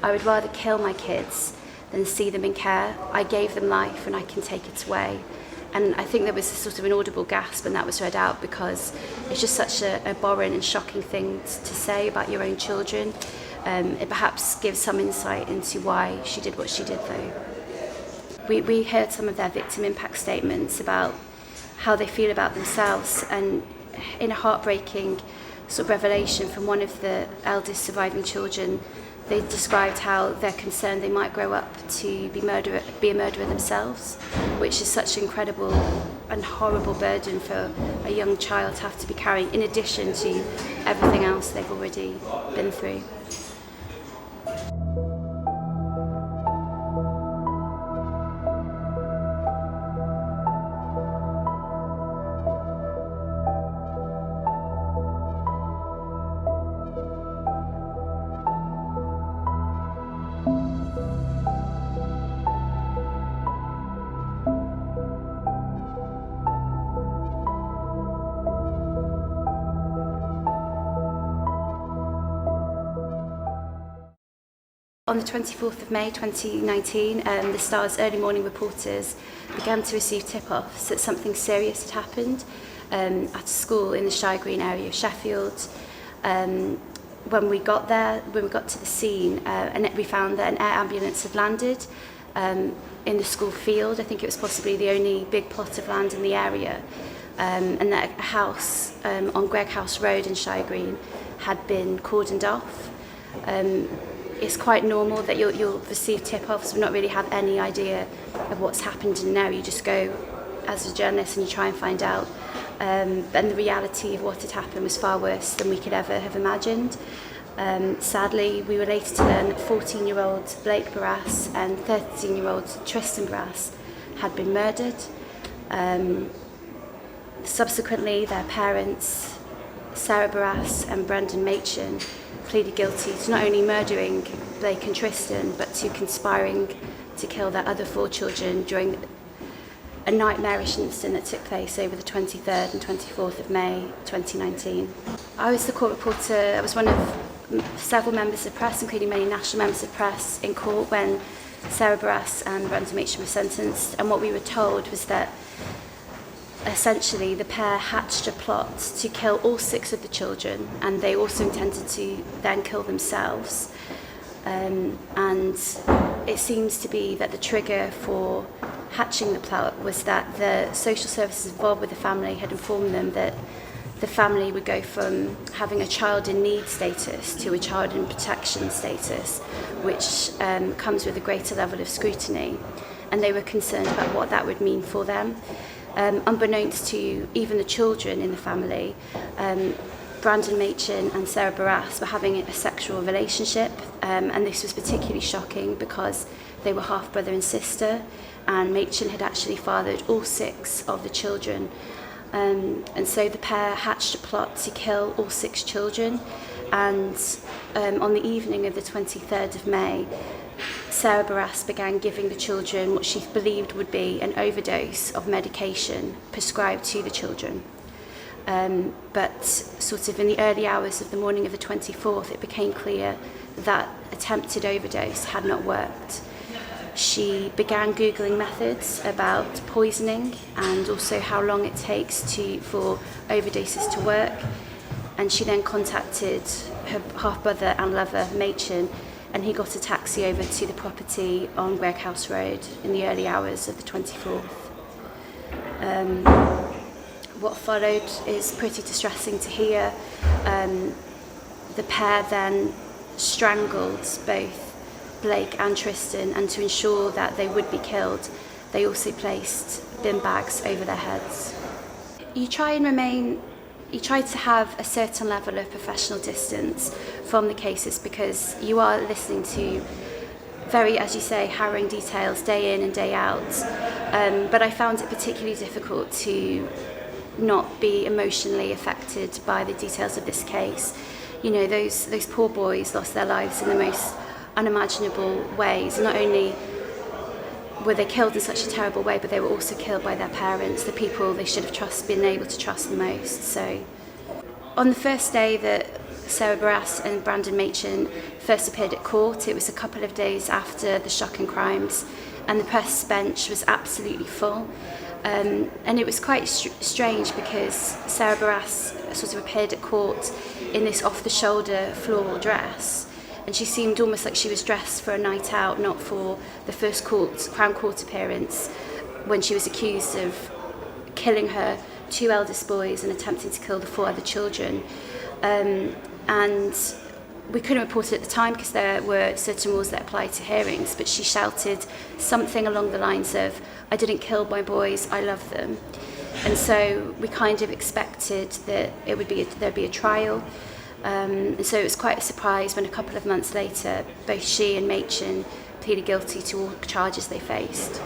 I would rather kill my kids than see them in care. I gave them life and I can take it away. And I think there was a sort of an audible gasp when that was read out, because it's just such a abhorrent and shocking thing to say about your own children. It perhaps gives some insight into why she did what she did, though. We heard some of their victim impact statements about how they feel about themselves, and in a heartbreaking sort of revelation from one of the eldest surviving children, they described how they're concerned they might grow up to be a murderer themselves, which is such an incredible and horrible burden for a young child to have to be carrying, in addition to everything else they've already been through. On the 24th of May 2019, the Star's early morning reporters began to receive tip-offs that something serious had happened at a school in the Shire Green area of Sheffield. When we got to the scene, and we found that an air ambulance had landed in the school field. I think it was possibly the only big plot of land in the area, and that a house on Greg House Road in Shire Green had been cordoned off. It's quite normal that you'll receive tip-offs but not really have any idea of what's happened in an area. You just go as a journalist and you try and find out. And the reality of what had happened was far worse than we could ever have imagined. Sadly, we were later to learn that 14-year-old Blake Barrass and 13-year-old Tristan Barrass had been murdered. Subsequently, their parents, Sarah Barrass and Brandon Machin, pleaded guilty to not only murdering Blake and Tristan, but to conspiring to kill their other 4 children during a nightmarish incident that took place over the 23rd and 24th of May 2019. I was the court reporter. I was one of several members of press, including many national members of press, in court when Sarah Barrass and Brandon Machin were sentenced, and what we were told was that essentially the pair hatched a plot to kill all 6 of the children, and they also intended to then kill themselves. And it seems to be that the trigger for hatching the plot was that the social services involved with the family had informed them that the family would go from having a child in need status to a child in protection status, which comes with a greater level of scrutiny, and they were concerned about what that would mean for them. Unbeknownst to even the children in the family, Brandon Machin and Sarah Barrass were having a sexual relationship, and this was particularly shocking because they were half brother and sister, and Machin had actually fathered all 6 of the children. And so the pair hatched a plot to kill all 6 children, and on the evening of the 23rd of May, Sarah Barrass began giving the children what she believed would be an overdose of medication prescribed to the children. But sort of in the early hours of the morning of the 24th, it became clear that attempted overdose had not worked. She began Googling methods about poisoning and also how long it takes for overdoses to work. And she then contacted her half-brother and lover, Machin, and he got a taxi over to the property on Greg House Road in the early hours of the 24th. What followed is pretty distressing to hear. The pair then strangled both Blake and Tristan, and to ensure that they would be killed, they also placed bin bags over their heads. You try to have a certain level of professional distance from the cases because you are listening to very, as you say, harrowing details day in and day out. But I found it particularly difficult to not be emotionally affected by the details of this case. You know, those poor boys lost their lives in the most unimaginable ways. Not only were they killed in such a terrible way, but they were also killed by their parents, the people they should have been able to trust the most. So on the first day that Sarah Barrass and Brandon Machin first appeared at court. It was a couple of days after the shocking crimes, and the press bench was absolutely full. And it was quite strange because Sarah Barrass sort of appeared at court in this off-the-shoulder floral dress, and she seemed almost like she was dressed for a night out, not for the first Crown Court appearance, when she was accused of killing her 2 eldest boys and attempting to kill the 4 other children. And we couldn't report it at the time because there were certain rules that applied to hearings, but she shouted something along the lines of, "I didn't kill my boys, I love them." And so we kind of expected that there'd be a trial. And so it was quite a surprise when a couple of months later, both she and Machin pleaded guilty to all charges they faced.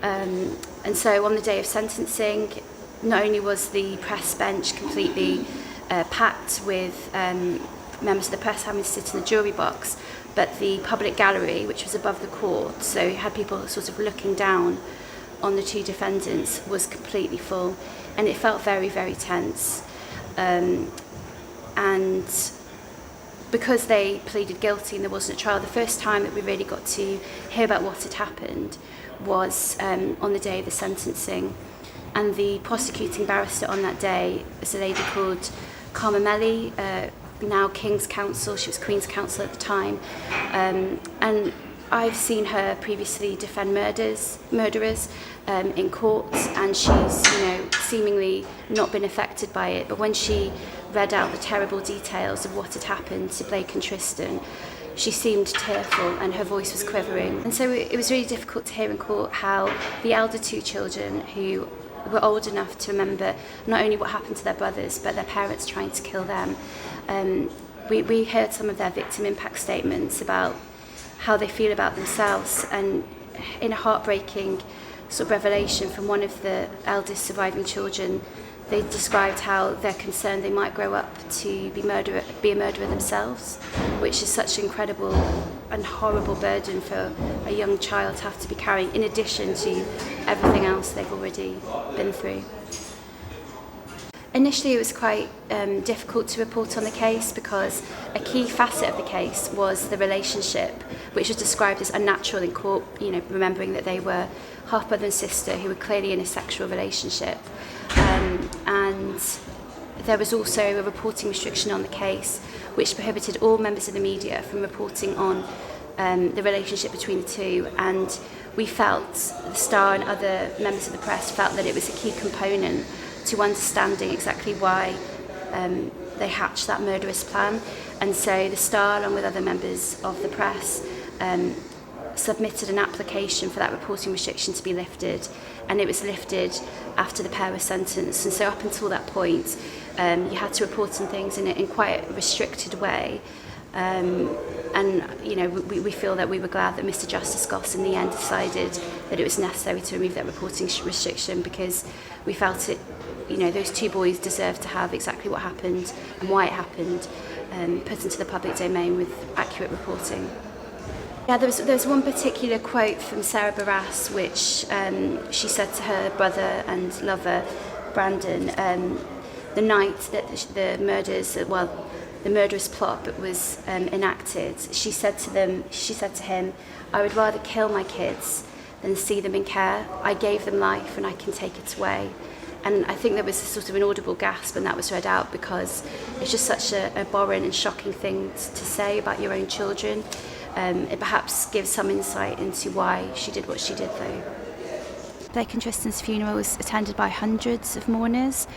And so on the day of sentencing, not only was the press bench completely packed with members of the press having to sit in the jury box, but the public gallery, which was above the court, so you had people sort of looking down on the 2 defendants, was completely full, and it felt very, very tense. And because they pleaded guilty and there wasn't a trial, the first time that we really got to hear about what had happened was on the day of the sentencing. And the prosecuting barrister on that day was a lady called Carmeli, now King's Counsel. She was Queen's Counsel at the time. And I've seen her previously defend murderers in court, and she's, seemingly not been affected by it. But when she read out the terrible details of what had happened to Blake and Tristan, she seemed tearful and her voice was quivering. And so it was really difficult to hear in court how the elder 2 children, who were old enough to remember not only what happened to their brothers, but their parents trying to kill them. We heard some of their victim impact statements about how they feel about themselves, and in a heartbreaking sort of revelation from one of the eldest surviving children, they described how they're concerned they might grow up to be a murderer themselves, which is such an incredible and horrible burden for a young child to have to be carrying, in addition to everything else they've already been through. Initially it was quite difficult to report on the case because a key facet of the case was the relationship, which was described as unnatural in court, remembering that they were half brother and sister who were clearly in a sexual relationship. And there was also a reporting restriction on the case which prohibited all members of the media from reporting on the relationship between the 2, and we felt, the Star and other members of the press felt, that it was a key component to understanding exactly why they hatched that murderous plan. And so the Star, along with other members of the press, submitted an application for that reporting restriction to be lifted, and it was lifted after the pair were sentenced. And so up until that point, you had to report on things in quite a restricted way. We feel that we were glad that Mr. Justice Goss in the end decided that it was necessary to remove that reporting restriction, because we felt it, those 2 boys deserved to have exactly what happened and why it happened put into the public domain with accurate reporting. Yeah, there's one particular quote from Sarah Barrass which she said to her brother and lover Brandon the night that the murderous plot was enacted. She said to him, "I would rather kill my kids than see them in care. I gave them life and I can take it away." And I think there was sort of an audible gasp when that was read out, because it's just such a abhorrent and shocking thing to say about your own children. It perhaps gives some insight into why she did what she did, though. Blake and Tristan's funeral was attended by hundreds of mourners,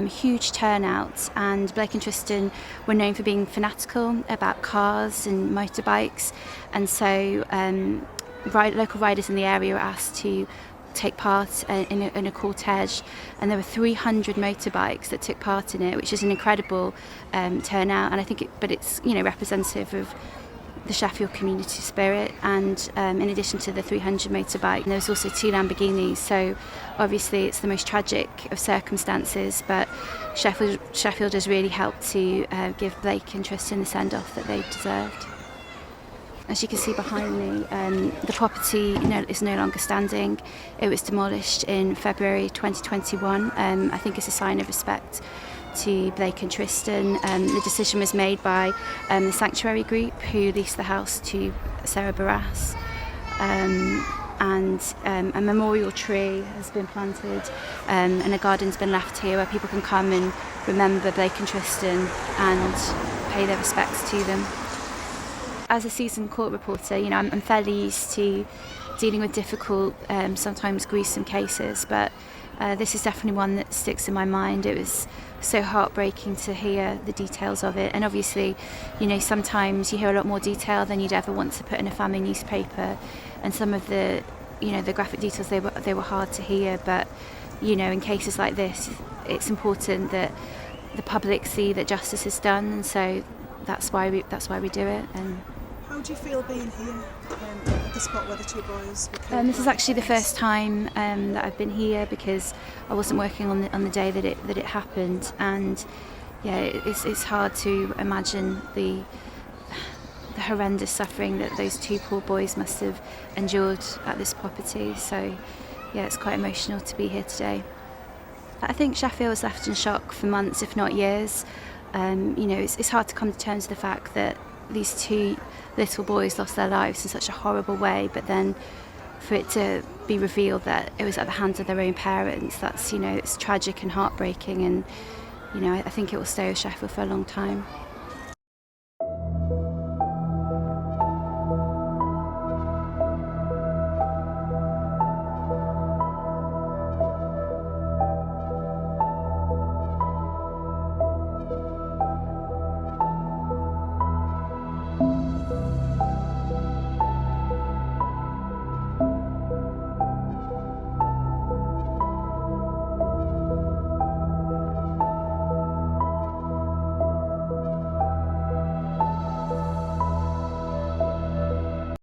huge turnout, and Blake and Tristan were known for being fanatical about cars and motorbikes, and so local riders in the area were asked to take part in a cortege, and there were 300 motorbikes that took part in it, which is an incredible turnout, and I think it's representative of the Sheffield community spirit. And in addition to the 300 motorbike, there was also 2 Lamborghinis, so obviously it's the most tragic of circumstances, but Sheffield has really helped to give Blake and Tristan the send-off that they deserved. As you can see behind me, the property is no longer standing. It was demolished in February 2021. I think it's a sign of respect to Blake and Tristan. The decision was made by the Sanctuary Group, who leased the house to Sarah Barrass. And a memorial tree has been planted, and a garden's been left here where people can come and remember Blake and Tristan and pay their respects to them. As a seasoned court reporter, I'm fairly used to dealing with difficult, sometimes gruesome cases, but this is definitely one that sticks in my mind. It was so heartbreaking to hear the details of it, and obviously, sometimes you hear a lot more detail than you'd ever want to put in a family newspaper, and some of the graphic details, they were hard to hear, but in cases like this, it's important that the public see that justice is done, and so that's why we do it. And how do you feel being here at the spot where the two boys were killed? This is actually the first time that I've been here, because I wasn't working on the day that it happened, and it's hard to imagine the horrendous suffering that those two poor boys must have endured at this property. So it's quite emotional to be here today. I think Sheffield was left in shock for months, if not years. It's hard to come to terms with the fact that these two little boys lost their lives in such a horrible way, but then for it to be revealed that it was at the hands of their own parents, that's it's tragic and heartbreaking, and I think it will stay with Sheffield for a long time.